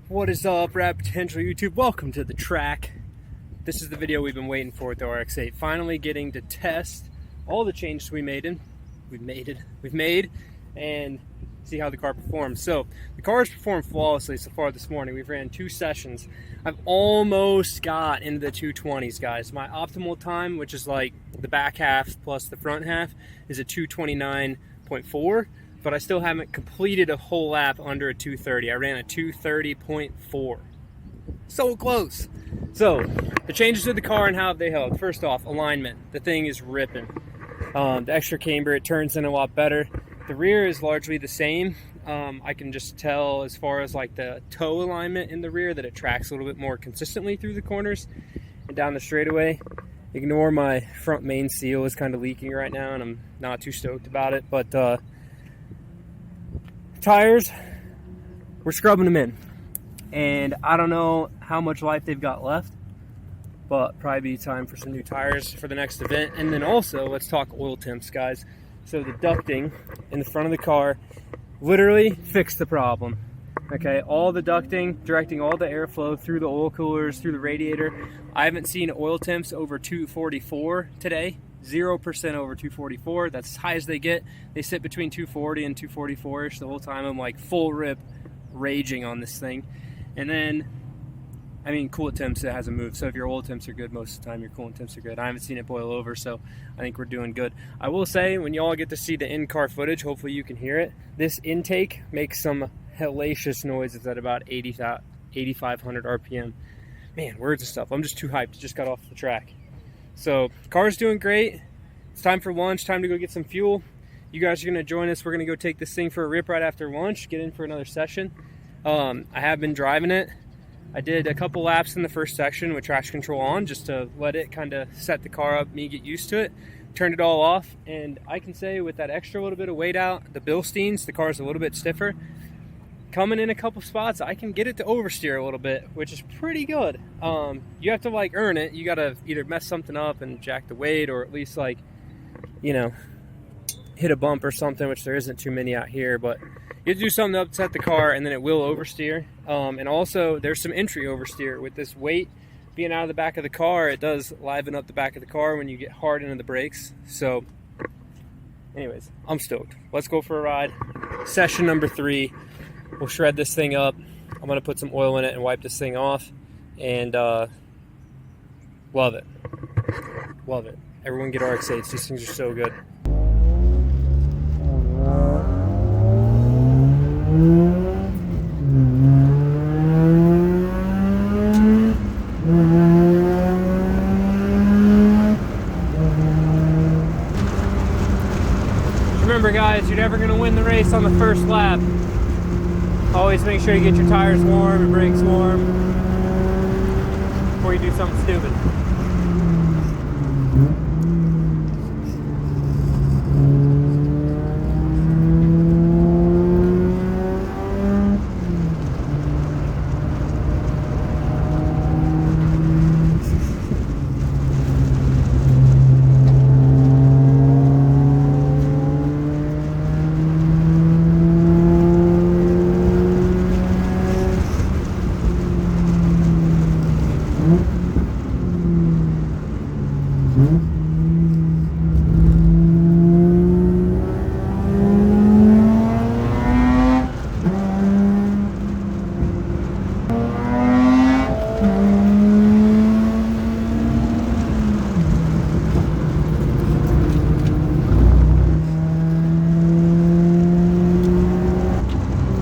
What is up, Rapid Potential YouTube? Welcome to the track. This is the video we've been waiting for with the RX8. Finally getting to test all the changes we've made and see how the car performs. So the car has performed flawlessly so far this morning. We've ran 2 sessions. I've almost got into the 220s, guys. My optimal time, which is like the back half plus the front half, is a 229.4. but I still haven't completed a whole lap under a 230. I ran a 230.4. So close. So, the changes to the car and how they held. First off, alignment. The thing is ripping. The extra camber, it turns in a lot better. The rear is largely the same. I can just tell as far as like the toe alignment in the rear that it tracks a little bit more consistently through the corners and down the straightaway. Ignore my front main seal is kind of leaking right now and I'm not too stoked about it, but tires, we're scrubbing them in, and I don't know how much life they've got left, but probably be time for some new tires for the next event. And then also let's talk oil temps, guys. So the ducting in the front of the car literally fixed the problem. Okay, all the ducting directing all the airflow through the oil coolers, through the radiator. I haven't seen oil temps over 244 today. 0% over 244. That's as high as they get. They sit between 240 and 244ish the whole time. I'm like full rip raging on this thing. And then, I mean, coolant temps, it hasn't moved. So if your oil temps are good, most of the time your coolant temps are good. I haven't seen it boil over, so I think we're doing good. I will say, when y'all get to see the in-car footage, hopefully you can hear it. This intake makes some hellacious noises at about 8,500 RPM. Man, words and stuff. I'm just too hyped. Just got off the track. So, car's doing great. It's time for lunch, time to go get some fuel. You guys are gonna join us. We're gonna go take this thing for a rip right after lunch, get in for another session. I have been driving it. I did a couple laps in the first section with traction control on, just to let it kind of set the car up, me get used to it. Turned it all off, and I can say with that extra little bit of weight out, the Bilsteins, the car's a little bit stiffer. Coming in a couple spots, I can get it to oversteer a little bit, which is pretty good. You have to like earn it. You gotta either mess something up and jack the weight, or at least like, you know, hit a bump or something, which there isn't too many out here, but you have to do something to upset the car and then it will oversteer. And also there's some entry oversteer. With this weight being out of the back of the car, it does liven up the back of the car when you get hard into the brakes. So anyways, I'm stoked. Let's go for a ride. Session number 3. We'll shred this thing up. I'm gonna put some oil in it and wipe this thing off, and love it. Love it. Everyone get RX8s. These things are so good. Remember, guys, you're never gonna win the race on the first lap. Always make sure you get your tires warm and brakes warm before you do something stupid.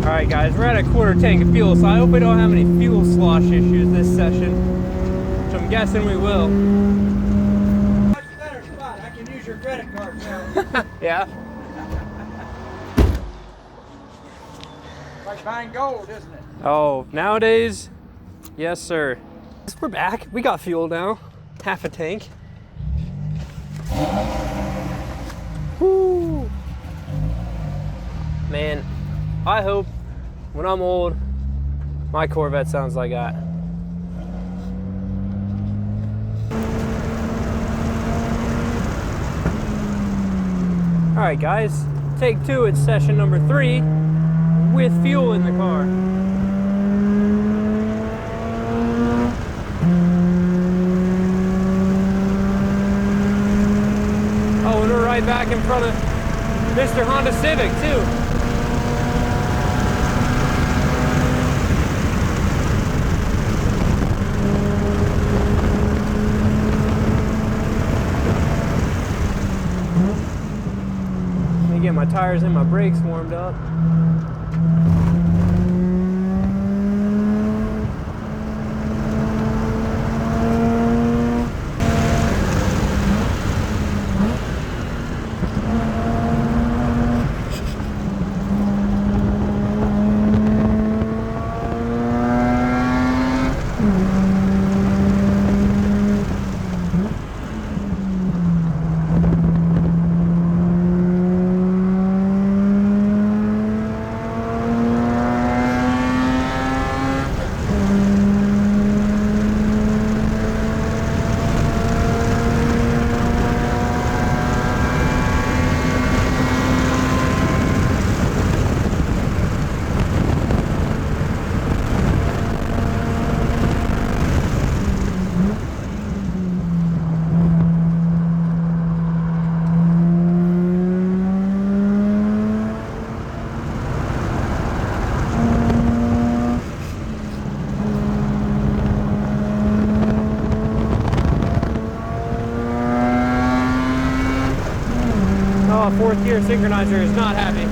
Alright guys, we're at a quarter tank of fuel, so I hope we don't have any fuel slosh issues this session, which I'm guessing we will. Much better spot. I can use your credit card now. Yeah? Like buying gold, isn't it? Oh, nowadays, yes sir. We're back. We got fuel now. Half a tank. Woo! Man, I hope when I'm old, my Corvette sounds like that. All right, guys, take 2 at session number 3 with fuel in the car. front of Mr. Honda Civic too. Let me get my tires and my brakes warmed up. Fourth gear synchronizer is not happy.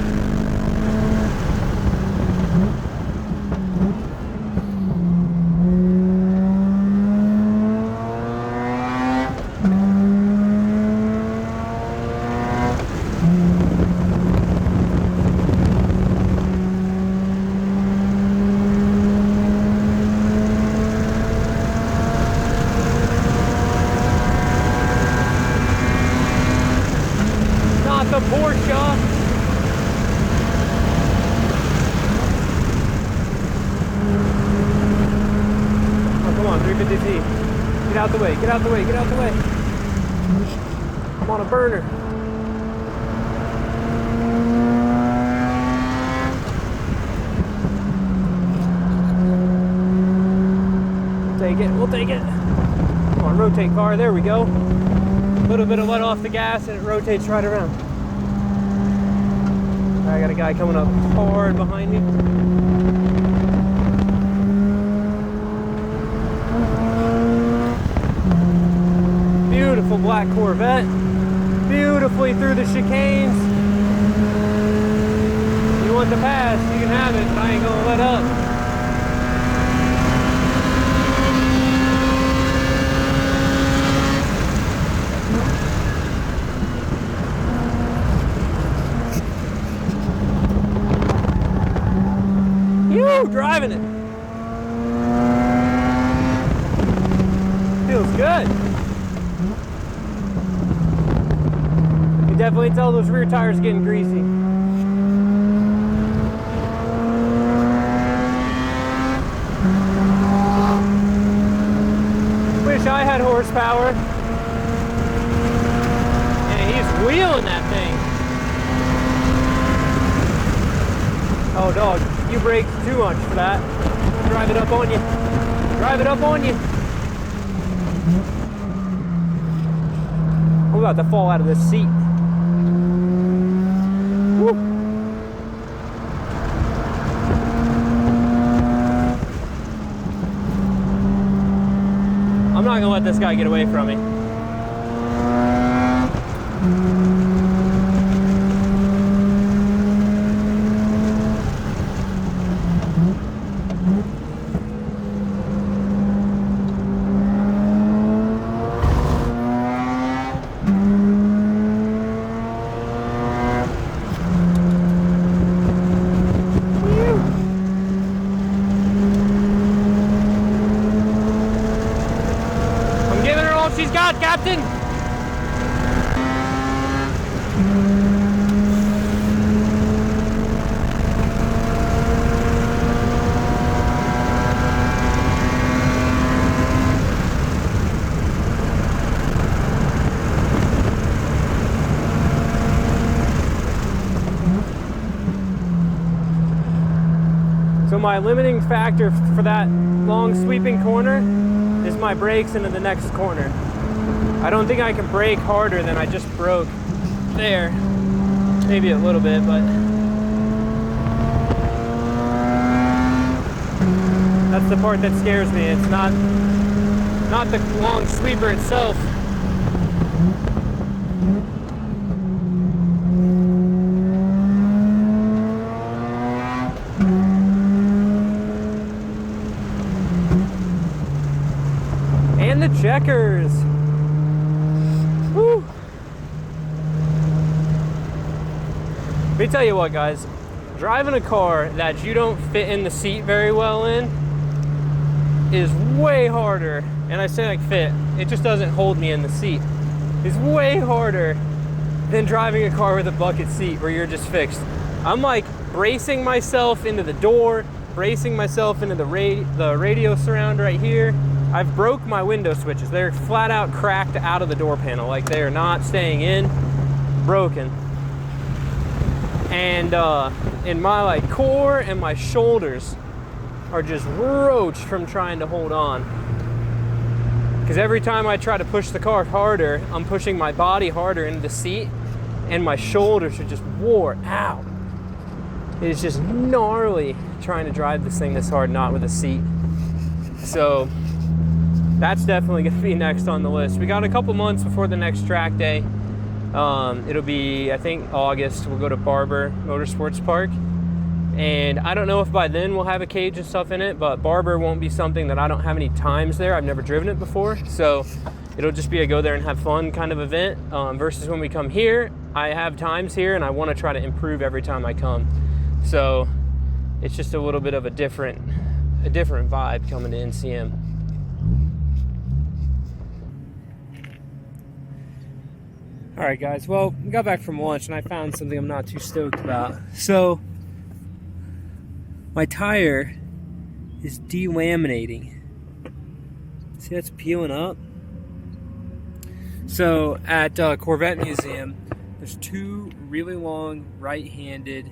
The Porsche. Oh, come on, 350Z. Get out the way, get out the way, get out the way. I'm on a burner. Take it, we'll take it. Come on, rotate car, there we go. A little bit of let off the gas and it rotates right around. I got a guy coming up hard behind me. Beautiful black Corvette. Beautifully through the chicanes. You want the pass, you can have it, but I ain't gonna let up. Driving it. Feels good. You can definitely tell those rear tires getting greasy. Wish I had horsepower. And he's wheeling that thing. Oh, dog. You brake too much for that. Drive it up on you. Drive it up on you. I'm about to fall out of this seat. Woo. I'm not gonna let this guy get away from me. She's got, Captain! So my limiting factor for that long sweeping corner is my brakes into the next corner. I don't think I can brake harder than I just broke. there. Maybe a little bit, but that's the part that scares me. It's not the long sweeper itself. And the checkers. Woo. Let me tell you what, guys. Driving a car that you don't fit in the seat very well in is way harder. And I say like fit, it just doesn't hold me in the seat. It's way harder than driving a car with a bucket seat where you're just fixed. I'm like bracing myself into the door, bracing myself into the radio surround right here. I've broke my window switches. They're flat out cracked out of the door panel. Like they are not staying in, broken. And in my like core and my shoulders are just roached from trying to hold on. Because every time I try to push the car harder, I'm pushing my body harder into the seat and my shoulders are just wore out. It's just gnarly trying to drive this thing this hard, not with a seat. So that's definitely gonna be next on the list. We got a couple months before the next track day. It'll be, I think, August. We'll go to Barber Motorsports Park. And I don't know if by then we'll have a cage and stuff in it, but Barber won't be something that I don't have any times there. I've never driven it before. So it'll just be a go there and have fun kind of event. Versus when we come here, I have times here and I want to try to improve every time I come. So it's just a little bit of a different vibe coming to NCM. All right, guys. Well, we got back from lunch and I found something I'm not too stoked about. So my tire is delaminating. See, that's peeling up. So at Corvette Museum, there's two really long right-handed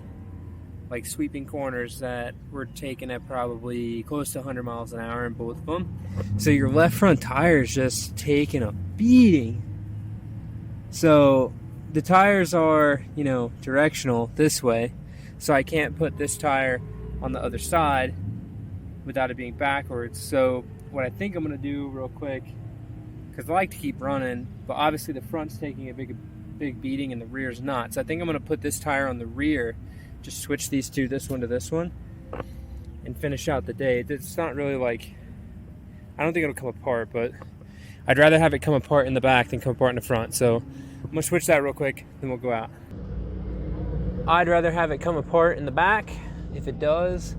like sweeping corners that were taken at probably close to 100 miles an hour in both of them. So your left front tire is just taking a beating. So the tires are, you know, directional this way. So I can't put this tire on the other side without it being backwards. So what I think I'm gonna do real quick, because I like to keep running, but obviously the front's taking a big beating and the rear's not. So I think I'm gonna put this tire on the rear, just switch these two, this one to this one, and finish out the day. It's not really like, I don't think it'll come apart, but I'd rather have it come apart in the back than come apart in the front. So I'm gonna switch that real quick, then we'll go out. I'd rather have it come apart in the back, if it does,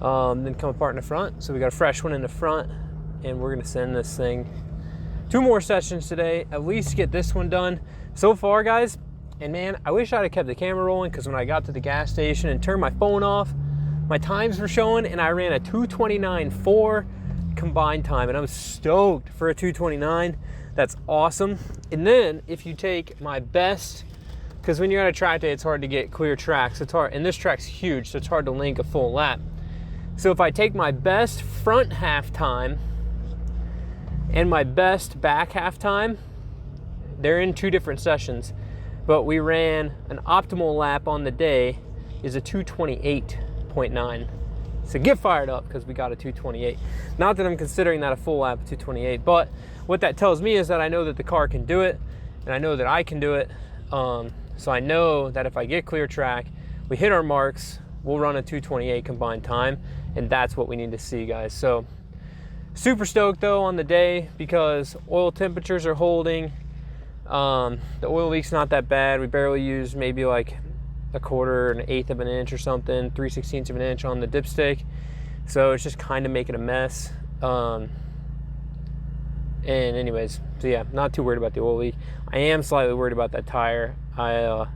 then come apart in the front. So we got a fresh one in the front, and we're gonna send this thing 2 more sessions today, at least get this one done. So far, guys, and man, I wish I'd have kept the camera rolling, because when I got to the gas station and turned my phone off, my times were showing, and I ran a 2:29.4 combined time, and I was stoked for a 2:29. That's awesome. And then if you take my best, because when you're at a track day, it's hard to get clear tracks. It's hard, and this track's huge, so it's hard to link a full lap. So if I take my best front half time and my best back half time, they're in 2 different sessions, but we ran an optimal lap on the day is a 2:28.9. So get fired up, because we got a 2:28. Not that I'm considering that a full lap of 2:28, but what that tells me is that I know that the car can do it, and I know that I can do it. So I know that if I get clear track, we hit our marks, we'll run a 2:28 combined time, and that's what we need to see, guys. So super stoked though on the day, because oil temperatures are holding. The oil leak's not that bad. We barely used maybe like a quarter, an eighth of an inch or something, 3/16 of an inch on the dipstick. So it's just kind of making a mess. And anyways, so yeah, not too worried about the oil leak. I am slightly worried about that tire. I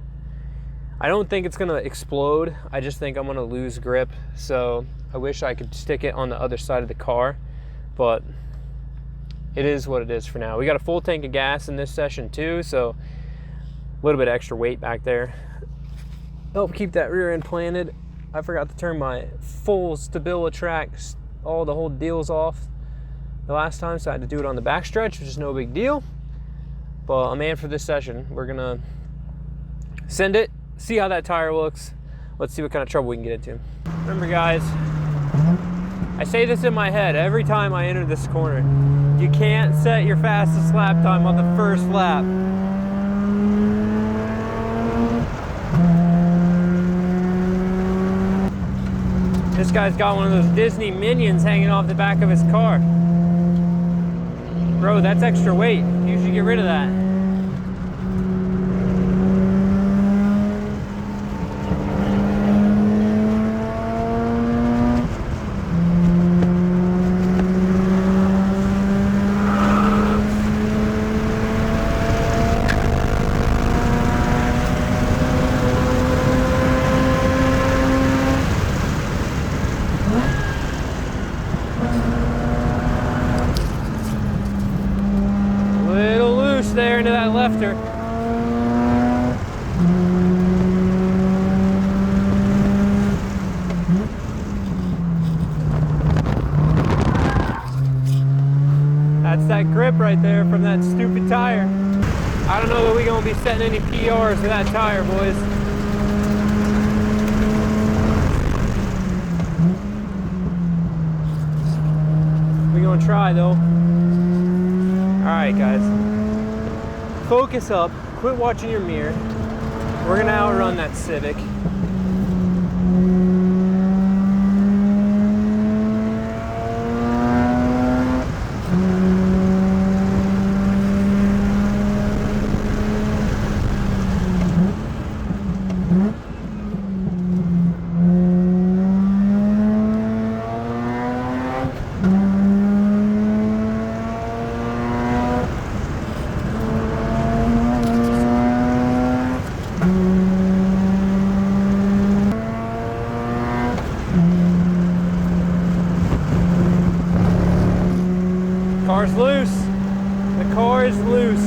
don't think it's gonna explode. I just think I'm gonna lose grip. So I wish I could stick it on the other side of the car, but it is what it is for now. We got a full tank of gas in this session too, so a little bit extra weight back there. Help keep that rear end planted. I forgot to turn my full Stabilitrack, the whole deals off the last time, so I had to do it on the back stretch, which is no big deal. But I'm in for this session. We're gonna send it, see how that tire looks. Let's see what kind of trouble we can get into. Remember guys, I say this in my head every time I enter this corner. You can't set your fastest lap time on the first lap. This guy's got one of those Disney minions hanging off the back of his car. Bro, that's extra weight. You should get rid of that. There into that lefter. That's that grip right there from that stupid tire. I don't know that we're gonna be setting any PRs with that tire, boys. We're gonna try though. Alright guys. Focus up, quit watching your mirror. We're gonna outrun that Civic. Car's loose. The car is loose.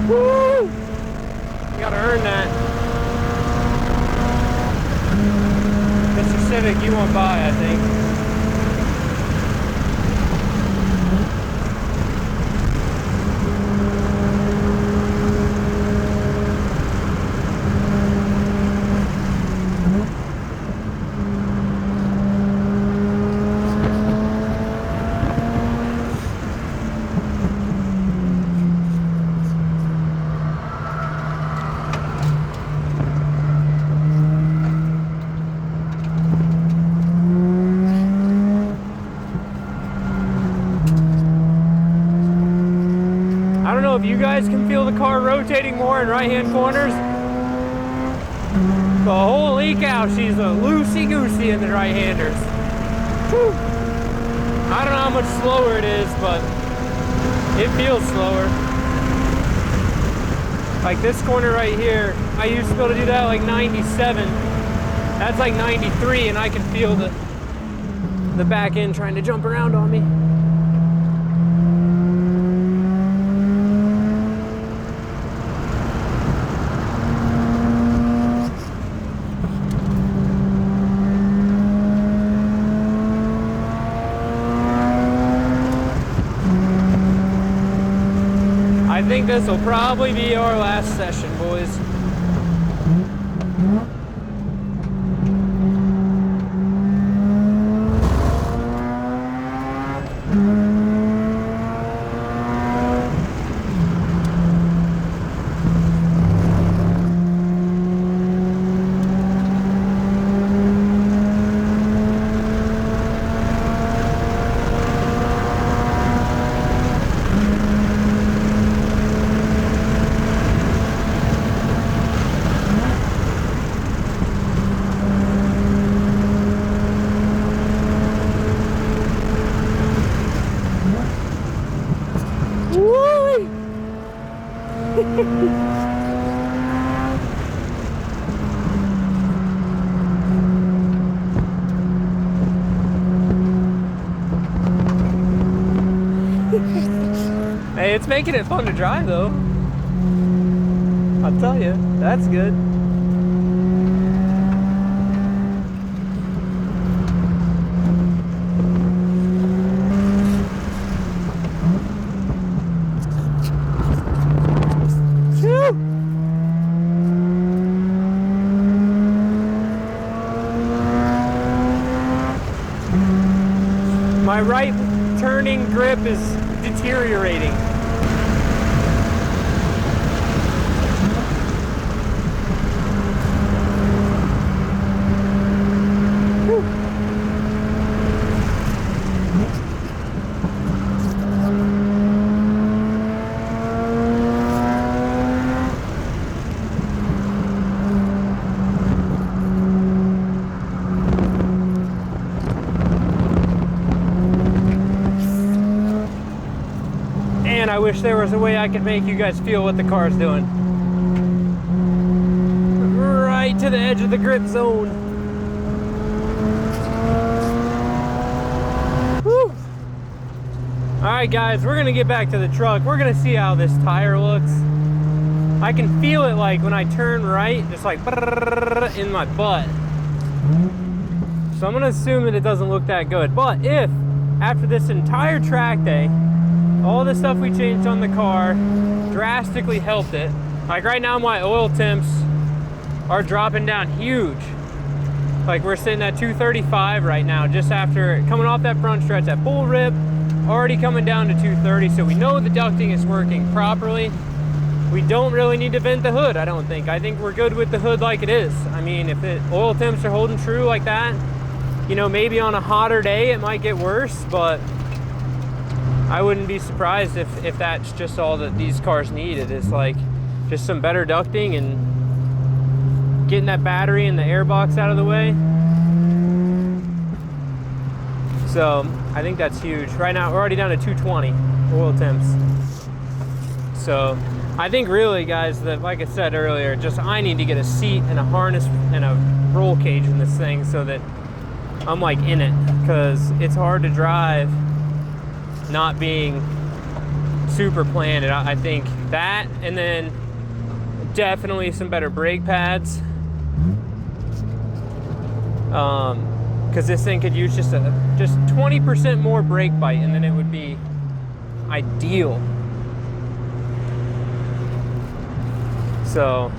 Woo! You gotta earn that. Mr. Civic, you won't buy, I think. I don't know if you guys can feel the car rotating more in right-hand corners. But holy cow, she's a loosey-goosey in the right-handers. Whew. I don't know how much slower it is, but it feels slower. Like this corner right here, I used to be able to do that like 97. That's like 93, and I can feel the back end trying to jump around on me. I think this will probably be our last session, boys. Hey, it's making it fun to drive though. I'll tell you, that's good. My right turning grip is deteriorating. And I wish there was a way I could make you guys feel what the car's doing. Right to the edge of the grip zone. Whew. Alright guys, we're gonna get back to the truck. We're gonna see how this tire looks. I can feel it like when I turn right, just like in my butt. So I'm gonna assume that it doesn't look that good. But if, after this entire track day, all the stuff we changed on the car drastically helped it. Like right now my oil temps are dropping down huge. Like we're sitting at 235 right now, just after coming off that front stretch at full rip, already coming down to 230. So we know the ducting is working properly. We don't really need to vent the hood, I don't think. I think we're good with the hood like it is. I mean, if the oil temps are holding true like that, you know, maybe on a hotter day it might get worse, but I wouldn't be surprised if that's just all that these cars needed, is like just some better ducting and getting that battery and the air box out of the way. So I think that's huge. Right now we're already down to 220 oil temps. So I think really guys, that like I said earlier, just I need to get a seat and a harness and a roll cage in this thing so that I'm like in it, because it's hard to drive not being super planted. I think that, and then definitely some better brake pads, because this thing could use just 20% more brake bite, and then it would be ideal. So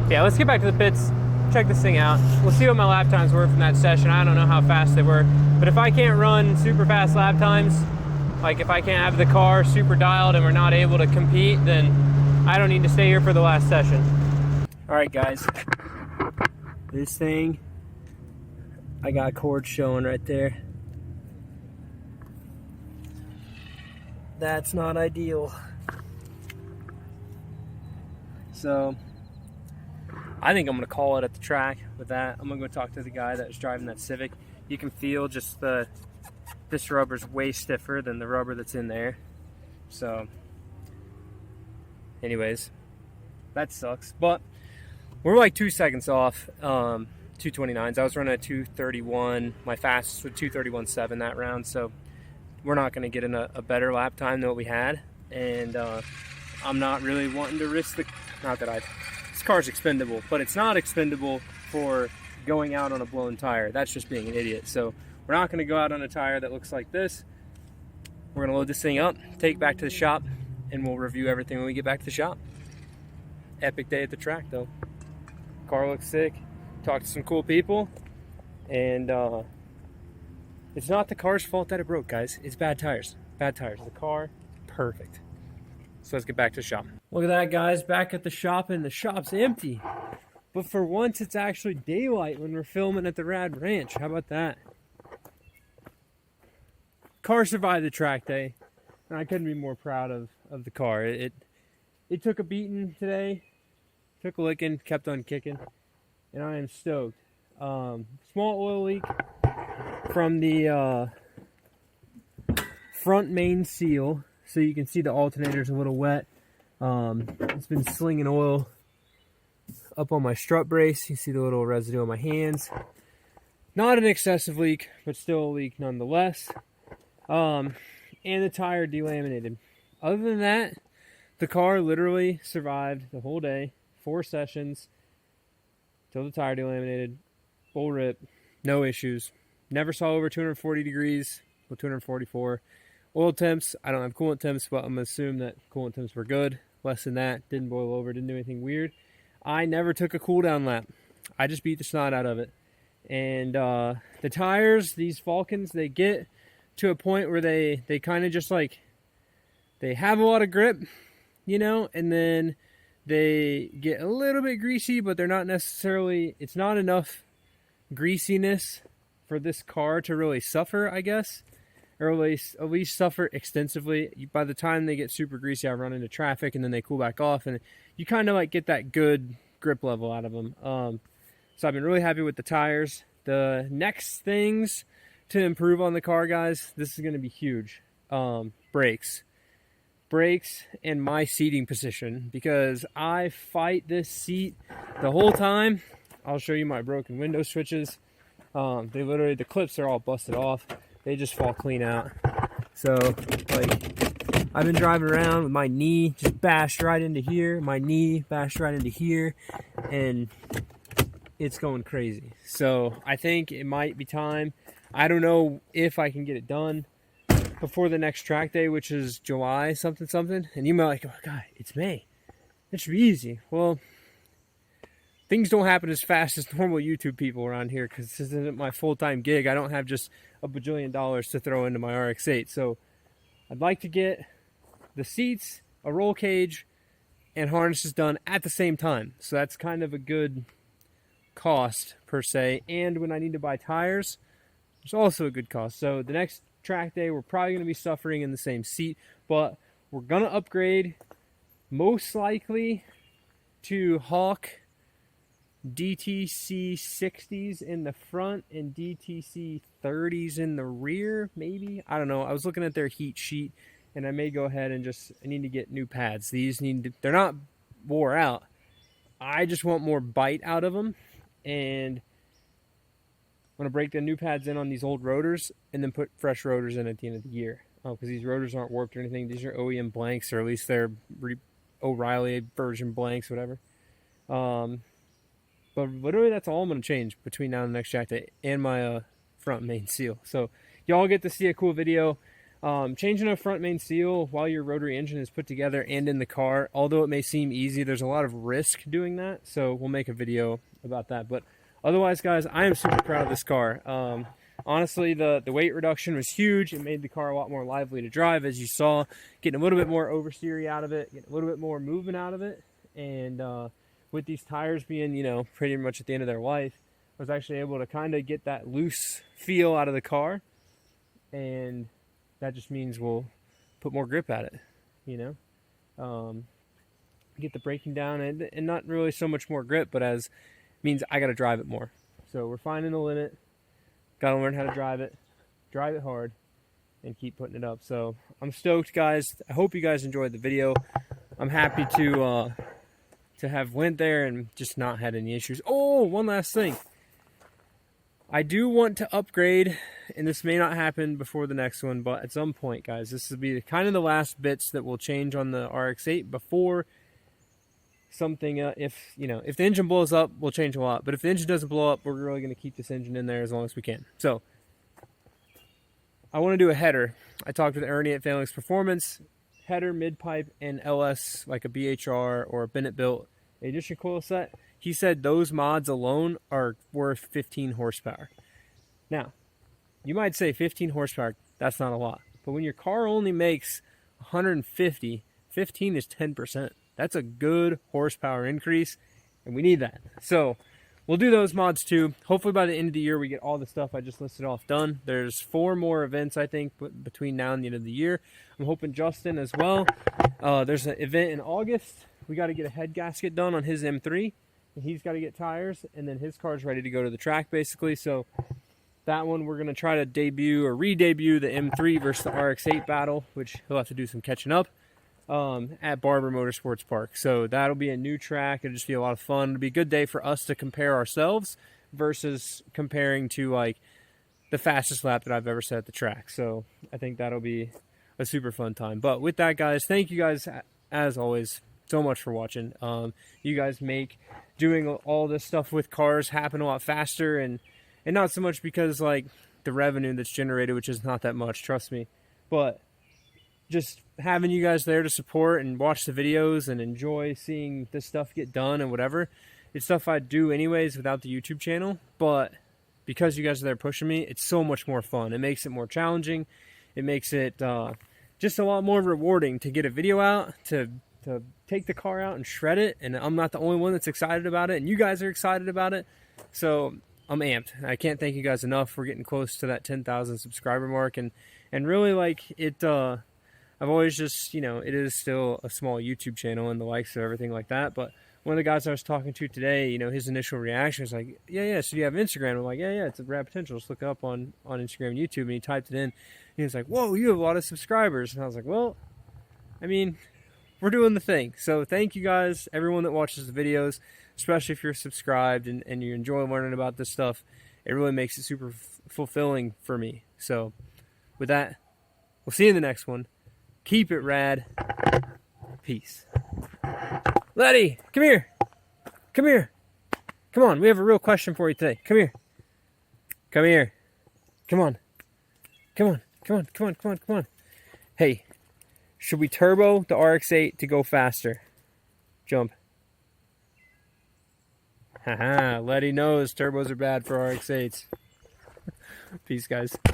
yeah, let's get back to the pits, check this thing out. We'll see what my lap times were from that session. I don't know how fast they were, but if I can't run super fast lap times, like if I can't have the car super dialed and we're not able to compete, then I don't need to stay here for the last session. All right guys, this thing, I got cords showing right there. That's not ideal. So I think I'm gonna call it at the track with that. I'm gonna go talk to the guy that was driving that Civic. You can feel just this rubber's way stiffer than the rubber that's in there. So anyways, that sucks. But we're like 2 seconds off 229s. I was running at 231. My fastest was 231.7 that round. So we're not going to get in a better lap time than what we had. And I'm not really wanting to risk this car's expendable, but it's not expendable for going out on a blown tire. That's just being an idiot. So we're not going to go out on a tire that looks like this. We're going to load this thing up, take it back to the shop, and we'll review everything when we get back to the shop. Epic day at the track though. Car looks sick. Talked to some cool people, and it's not the car's fault that it broke, guys. It's bad tires. Bad tires. The car, perfect. So let's get back to the shop. Look at that, guys. Back at the shop, and the shop's empty. But for once, it's actually daylight when we're filming at the Rad Ranch. How about that? Car survived the track day, and I couldn't be more proud of the car. It took a beating today, took a licking, kept on kicking, and I am stoked. Small oil leak from the front main seal, so you can see the alternator's a little wet. It's been slinging oil up on my strut brace. You see the little residue on my hands. Not an excessive leak, but still a leak nonetheless. And the tire delaminated. Other than that, the car literally survived the whole day, 4 sessions, till the tire delaminated, full rip, no issues. Never saw over 240 degrees, with 244. Oil temps, I don't have coolant temps, but I'm going to assume that coolant temps were good. Less than that, didn't boil over, didn't do anything weird. I never took a cool down lap. I just beat the snot out of it. And the tires, these Falcons, they get to a point where they kind of just like, they have a lot of grip, you know, and then they get a little bit greasy, but they're not necessarily, it's not enough greasiness for this car to really suffer, I guess, or at least suffer extensively. By the time they get super greasy, I run into traffic and then they cool back off, and you kind of like get that good grip level out of them. So I've been really happy with the tires. The next things to improve on the car, guys, this is going to be huge. Brakes and my seating position, because I fight this seat the whole time. I'll show you my broken window switches. They literally, the clips are all busted off. They just fall clean out. So like, I've been driving around with my knee just bashed right into here, my knee bashed right into here, and it's going crazy. So I think it might be time. I don't know if I can get it done before the next track day, which is July something. And you might like, oh God, it's May. It should be easy. Well, things don't happen as fast as normal YouTube people around here, because this isn't my full-time gig. I don't have just a bajillion dollars to throw into my RX8. So I'd like to get the seats, a roll cage, and harnesses done at the same time. So that's kind of a good cost per se. And when I need to buy tires, there's also a good cost. So the next track day, we're probably going to be suffering in the same seat, but we're going to upgrade most likely to Hawk DTC 60s in the front and DTC 30s in the rear, maybe. I don't know. I was looking at their heat sheet, and I may go ahead and I need to get new pads. These they're not wore out. I just want more bite out of them, and I'm going to break the new pads in on these old rotors and then put fresh rotors in at the end of the year. Because these rotors aren't warped or anything. These are OEM blanks, or at least they're O'Reilly version blanks, whatever. But literally that's all I'm going to change between now and the next track day, and my front main seal. So y'all get to see a cool video. Changing a front main seal while your rotary engine is put together and in the car, although it may seem easy, there's a lot of risk doing that. So we'll make a video about that. But otherwise, guys, I am super proud of this car. Honestly, the weight reduction was huge. It made the car a lot more lively to drive, as you saw, getting a little bit more oversteery out of it, getting a little bit more movement out of it. And with these tires being, you know, pretty much at the end of their life, I was actually able to kind of get that loose feel out of the car. And that just means we'll put more grip at it, you know. Get the braking down, and not really so much more grip, but as means I got to drive it more. So we're finding the limit. Got to learn how to drive it hard, and keep putting it up. So I'm stoked, guys. I hope you guys enjoyed the video. I'm happy to have went there and just not had any issues. Oh, one last thing. I do want to upgrade, and this may not happen before the next one, but at some point, guys, this will be kind of the last bits that will change on the RX8 before something, if the engine blows up, we'll change a lot. But if the engine doesn't blow up, we're really going to keep this engine in there as long as we can. So I want to do a header. I talked with Ernie at Phalanx Performance. Header, mid-pipe, and LS, like a BHR or a Bennett built ignition coil set. He said those mods alone are worth 15 horsepower. Now, you might say 15 horsepower, that's not a lot. But when your car only makes 150, 15 is 10%. That's a good horsepower increase, and we need that. So we'll do those mods too. Hopefully by the end of the year we get all the stuff I just listed off done. There's 4 more events, I think, between now and the end of the year. I'm hoping Justin as well. There's an event in August. We got to get a head gasket done on his M3. And he's got to get tires, and then his car's ready to go to the track, basically. So that one we're going to try to debut or re-debut the M3 versus the RX8 battle, which he'll have to do some catching up at Barber Motorsports Park. So that'll be a new track. It'll just be a lot of fun. It'll be a good day for us to compare ourselves versus comparing to like the fastest lap that I've ever set at the track. So I think that'll be a super fun time. But with that, guys, thank you guys as always so much for watching. You guys make doing all this stuff with cars happen a lot faster, and not so much because like the revenue that's generated, which is not that much, trust me, but just having you guys there to support and watch the videos and enjoy seeing this stuff get done and whatever. It's stuff I'd do anyways without the YouTube channel, but because you guys are there pushing me, it's so much more fun. It makes it more challenging. It makes it just a lot more rewarding to get a video out, to take the car out and shred it. And I'm not the only one that's excited about it, and you guys are excited about it. So I'm amped. I can't thank you guys enough. We're getting close to that 10,000 subscriber mark, and really, like, it, I've always just, you know, it is still a small YouTube channel and the likes of everything like that, but one of the guys I was talking to today, you know, his initial reaction was like, yeah, so you have Instagram? I'm like, yeah, it's a Rad Potential. Just look it up on Instagram and YouTube. And he typed it in. And he was like, whoa, you have a lot of subscribers. And I was like, well, I mean, we're doing the thing. So thank you guys, everyone that watches the videos, especially if you're subscribed and you enjoy learning about this stuff. It really makes it super fulfilling for me. So with that, we'll see you in the next one. Keep it rad. Peace. Letty, come here. Come here. Come on, we have a real question for you today. Come here. Come here. Come on. Come on. Come on. Come on. Come on. Come on. Hey, should we turbo the RX8 to go faster? Jump. Haha, Letty knows turbos are bad for RX8s. Peace, guys.